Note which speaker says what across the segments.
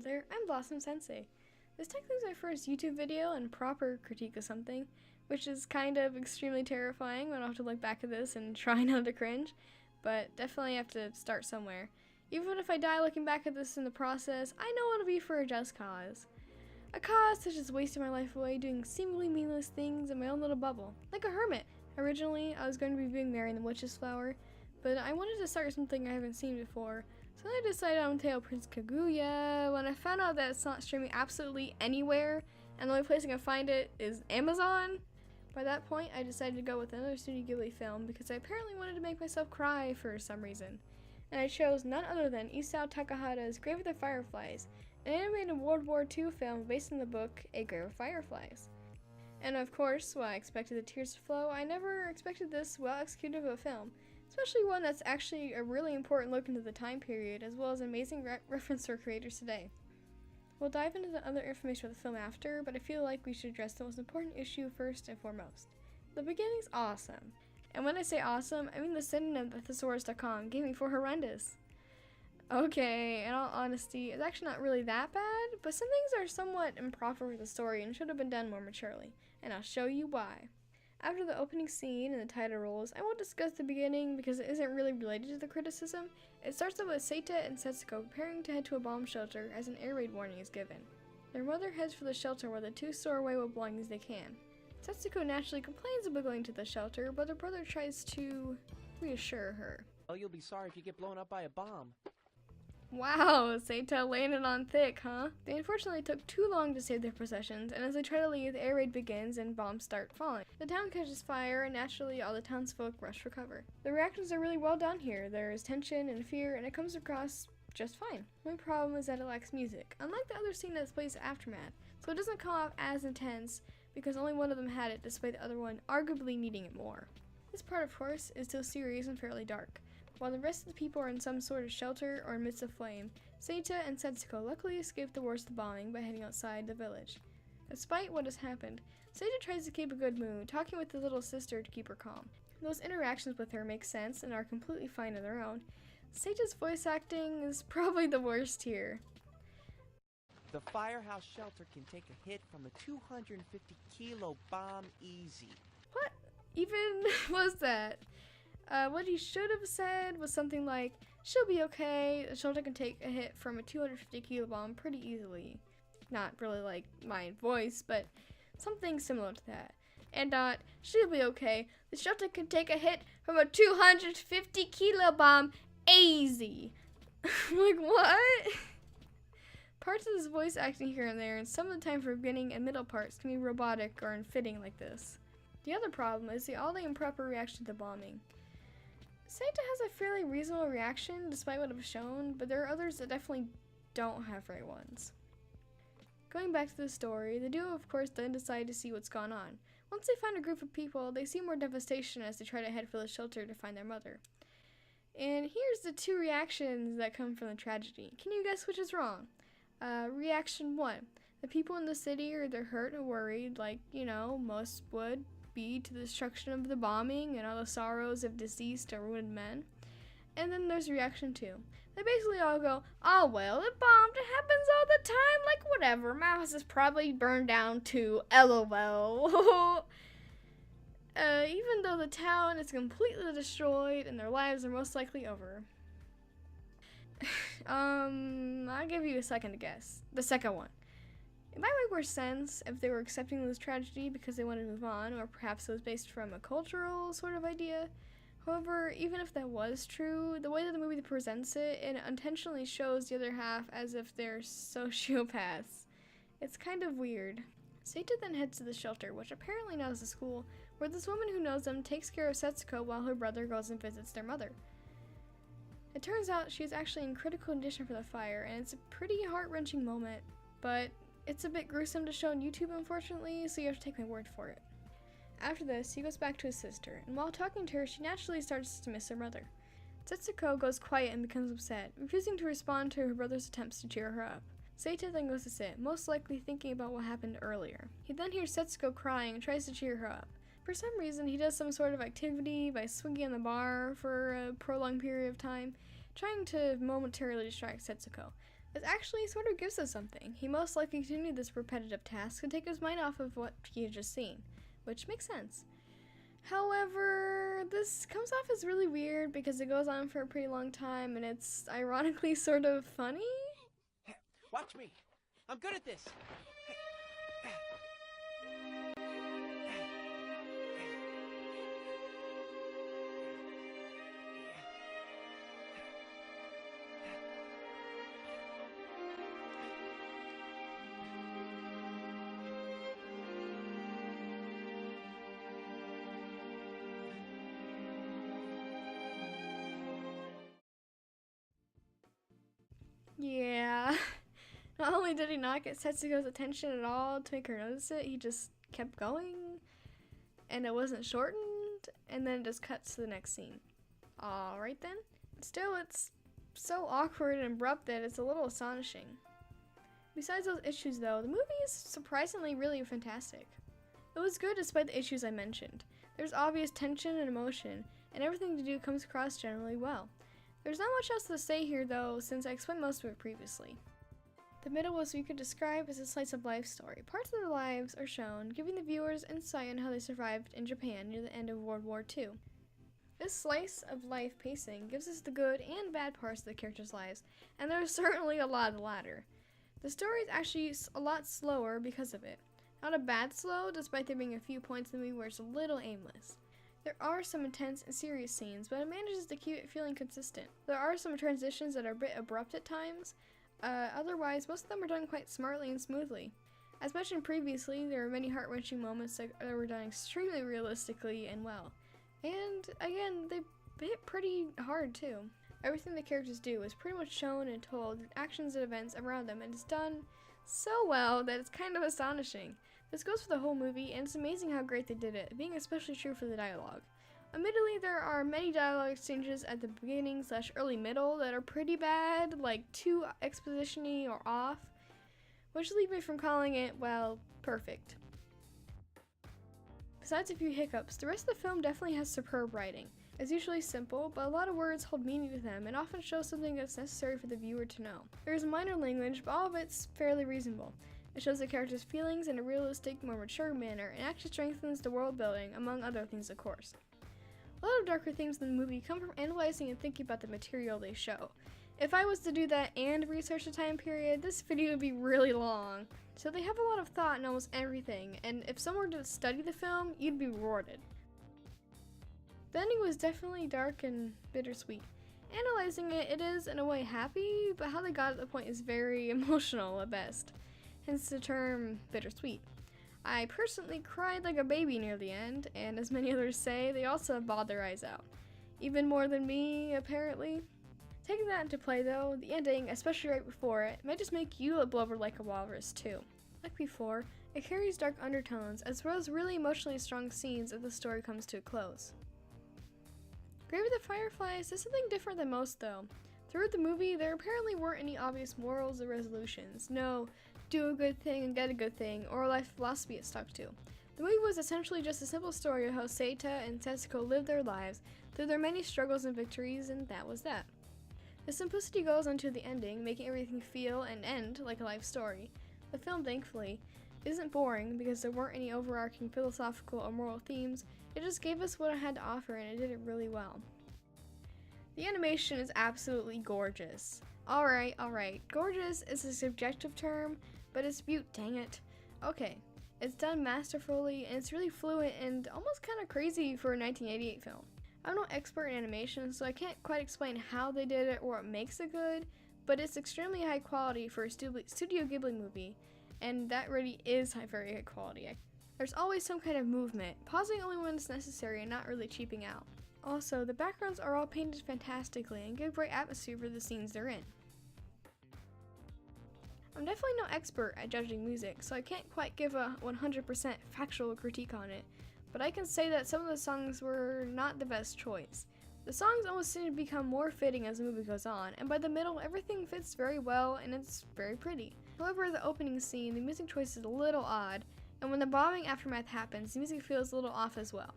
Speaker 1: there, I'm BlossomSensei. This technically is my first YouTube video and proper critique of something, which is kind of extremely terrifying when I'll have to look back at this and try not to cringe, but definitely have to start somewhere. Even if I die looking back at this in the process, I know it'll be for a just cause. A cause such as wasting my life away doing seemingly meaningless things in my own little bubble, like a hermit. Originally, I was going to be viewing Mary and the Witch's Flower, but I wanted to start something I haven't seen before, so I decided on Tail Prince Kaguya when I found out that it's not streaming absolutely anywhere, and the only place I can find it is Amazon. By that point, I decided to go with another Studio Ghibli film because I apparently wanted to make myself cry for some reason. And I chose none other than Isao Takahata's Grave of the Fireflies, an animated World War II film based on the book A Grave of Fireflies. And of course, while I expected the tears to flow, I never expected this well-executed of a film, especially one that's actually a really important look into the time period, as well as an amazing reference for creators today. We'll dive into the other information about the film after, but I feel like we should address the most important issue first and foremost. The beginning's awesome. And when I say awesome, I mean the synonym that thesaurus.com gave me for horrendous. Okay, in all honesty, it's actually not really that bad, but some things are somewhat improper for the story and should have been done more maturely, and I'll show you why. After the opening scene and the title rolls, I won't discuss the beginning because it isn't really related to the criticism. It starts off with Seita and Setsuko preparing to head to a bomb shelter as an air raid warning is given. Their mother heads for the shelter where the two store away what belongings they can. Setsuko naturally complains about going to the shelter, but her brother tries to reassure her.
Speaker 2: Oh, you'll be sorry if you get blown up by a bomb.
Speaker 1: Wow, Seita laying it on thick, huh? They unfortunately took too long to save their possessions, and as they try to leave, the air raid begins and bombs start falling. The town catches fire, and naturally all the townsfolk rush for cover. The reactions are really well done here. There is tension and fear, and it comes across just fine. My problem is that it lacks music, unlike the other scene that plays Aftermath, so it doesn't come off as intense because only one of them had it, despite the other one arguably needing it more. This part, of course, is still serious and fairly dark. While the rest of the people are in some sort of shelter or in midst of flame, Seita and Setsuko luckily escape the worst of the bombing by heading outside the village. Despite what has happened, Seita tries to keep a good mood, talking with the little sister to keep her calm. Those interactions with her make sense and are completely fine on their own. Seita's voice acting is probably the worst here.
Speaker 2: The firehouse shelter can take a hit from a 250-kilo bomb easy.
Speaker 1: What even was that? What he should have said was something like, she'll be okay, the shelter can take a hit from a 250-kilo bomb pretty easily. Not really like my voice, but something similar to that. And not, she'll be okay, the shelter can take a hit from a 250-kilo bomb easy. Like, what? Parts of his voice acting here and there, and some of the time for beginning and middle parts can be robotic or unfitting like this. The other problem is the all-day improper reaction to the bombing. Seita has a fairly reasonable reaction despite what it was shown, but there are others that definitely don't have right ones. Going back to the story, the duo of course then decide to see what's gone on. Once they find a group of people, they see more devastation as they try to head for the shelter to find their mother. And here's the two reactions that come from the tragedy. Can you guess which is wrong? Reaction 1. The people in the city are either hurt or worried, like, you know, most would be to the destruction of the bombing and all the sorrows of deceased or ruined men. And then there's reaction 2. They basically all go, oh well, it bombed, it happens all the time, like whatever, my house is probably burned down too, LOL. Even though the town is completely destroyed and their lives are most likely over. I'll give you a second to guess. The second one. It might make more sense if they were accepting this tragedy because they wanted to move on, or perhaps it was based from a cultural sort of idea. However, even if that was true, the way that the movie presents it, it intentionally shows the other half as if they're sociopaths. It's kind of weird. Seita then heads to the shelter, which apparently now is a school, where this woman who knows them takes care of Setsuko while her brother goes and visits their mother. It turns out she is actually in critical condition for the fire, and it's a pretty heart-wrenching moment, but it's a bit gruesome to show on YouTube, unfortunately, so you have to take my word for it. After this, he goes back to his sister, and while talking to her, she naturally starts to miss her mother. Setsuko goes quiet and becomes upset, refusing to respond to her brother's attempts to cheer her up. Seita then goes to sit, most likely thinking about what happened earlier. He then hears Setsuko crying and tries to cheer her up. For some reason, he does some sort of activity by swinging on the bar for a prolonged period of time, trying to momentarily distract Setsuko. This actually sort of gives us something. He most likely continued this repetitive task to take his mind off of what he had just seen, which makes sense. However, this comes off as really weird because it goes on for a pretty long time and it's ironically sort of funny.
Speaker 2: Watch me. I'm good at this.
Speaker 1: Yeah. Not only did he not get Setsuko's attention at all to make her notice it, he just kept going, and it wasn't shortened, and then it just cuts to the next scene. Alright then. Still, it's so awkward and abrupt that it's a little astonishing. Besides those issues though, the movie is surprisingly really fantastic. It was good despite the issues I mentioned. There's obvious tension and emotion, and everything to do comes across generally well. There's not much else to say here though, since I explained most of it previously. The middle was what you could describe as a slice of life story. Parts of their lives are shown, giving the viewers insight on how they survived in Japan near the end of World War II. This slice of life pacing gives us the good and bad parts of the characters' lives, and there's certainly a lot of the latter. The story is actually a lot slower because of it. Not a bad slow, despite there being a few points in the movie where it's a little aimless. There are some intense and serious scenes, but it manages to keep it feeling consistent. There are some transitions that are a bit abrupt at times. Otherwise, most of them are done quite smartly and smoothly. As mentioned previously, there are many heart-wrenching moments that were done extremely realistically and well. And again, they hit pretty hard too. Everything the characters do is pretty much shown and told with actions and events around them, and it's done so well that it's kind of astonishing. This goes for the whole movie, and it's amazing how great they did it, being especially true for the dialogue. Admittedly, there are many dialogue exchanges at the beginning / early middle that are pretty bad, like too exposition-y or off, which leave me from calling it, well, perfect. Besides a few hiccups, the rest of the film definitely has superb writing. It's usually simple, but a lot of words hold meaning to them and often show something that's necessary for the viewer to know. There is minor language, but all of it's fairly reasonable. It shows the characters' feelings in a realistic, more mature manner, and actually strengthens the world building, among other things of course. A lot of darker themes in the movie come from analyzing and thinking about the material they show. If I was to do that and research the time period, this video would be really long. So they have a lot of thought in almost everything, and if someone were to study the film, you'd be rewarded. The ending was definitely dark and bittersweet. Analyzing it, it is in a way happy, but how they got to the point is very emotional at best. Hence the term bittersweet. I personally cried like a baby near the end, and as many others say, they also have bawled their eyes out. Even more than me, apparently. Taking that into play though, the ending, especially right before it, might just make you blubber like a walrus too. Like before, it carries dark undertones as well as really emotionally strong scenes as the story comes to a close. Great with the Fireflies is something different than most though. Throughout the movie, there apparently weren't any obvious morals or resolutions. No, do a good thing and get a good thing, or a life philosophy it stuck to. The movie was essentially just a simple story of how Seita and Setsuko lived their lives through their many struggles and victories, and that was that. The simplicity goes onto the ending, making everything feel and end like a life story. The film, thankfully, isn't boring because there weren't any overarching philosophical or moral themes. It just gave us what it had to offer, and it did it really well. The animation is absolutely gorgeous. Alright, gorgeous is a subjective term, but it's beaut, dang it. Okay, it's done masterfully, and it's really fluent and almost kind of crazy for a 1988 film. I'm no expert in animation, so I can't quite explain how they did it or what makes it good, but it's extremely high quality for a Studio Ghibli movie, and that really is very high quality. There's always some kind of movement, pausing only when it's necessary and not really cheaping out. Also, the backgrounds are all painted fantastically and give great atmosphere for the scenes they're in. I'm definitely no expert at judging music, so I can't quite give a 100% factual critique on it, but I can say that some of the songs were not the best choice. The songs almost seem to become more fitting as the movie goes on, and by the middle, everything fits very well and it's very pretty. However, the opening scene, the music choice is a little odd, and when the bombing aftermath happens, the music feels a little off as well.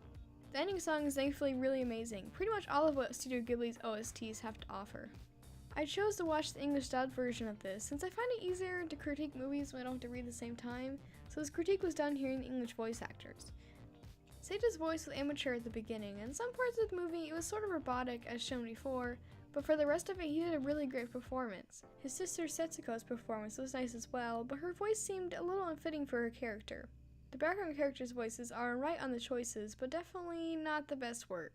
Speaker 1: The ending song is thankfully really amazing, pretty much all of what Studio Ghibli's OSTs have to offer. I chose to watch the English dubbed version of this since I find it easier to critique movies when I don't have to read at the same time, so this critique was done hearing the English voice actors. Sage's voice was amateur at the beginning, and some parts of the movie it was sort of robotic as shown before, but for the rest of it he did a really great performance. His sister Setsuko's performance was nice as well, but her voice seemed a little unfitting for her character. The background characters' voices are right on the choices, but definitely not the best work.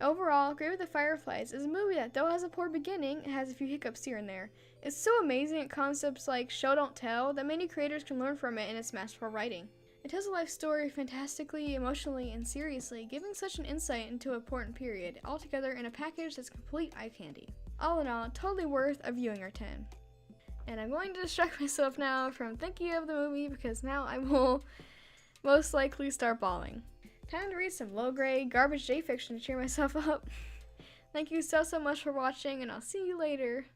Speaker 1: Overall, Great with the Fireflies is a movie that, though has a poor beginning, it has a few hiccups here and there. It's so amazing at concepts like show don't tell that many creators can learn from it in its masterful writing. It tells a life story fantastically, emotionally, and seriously, giving such an insight into an important period, all together in a package that's complete eye candy. All in all, totally worth a viewing or 10. And I'm going to distract myself now from thinking of the movie because now I will most likely start bawling. Time to read some low-grade, garbage J-fiction to cheer myself up. Thank you so much for watching, and I'll see you later.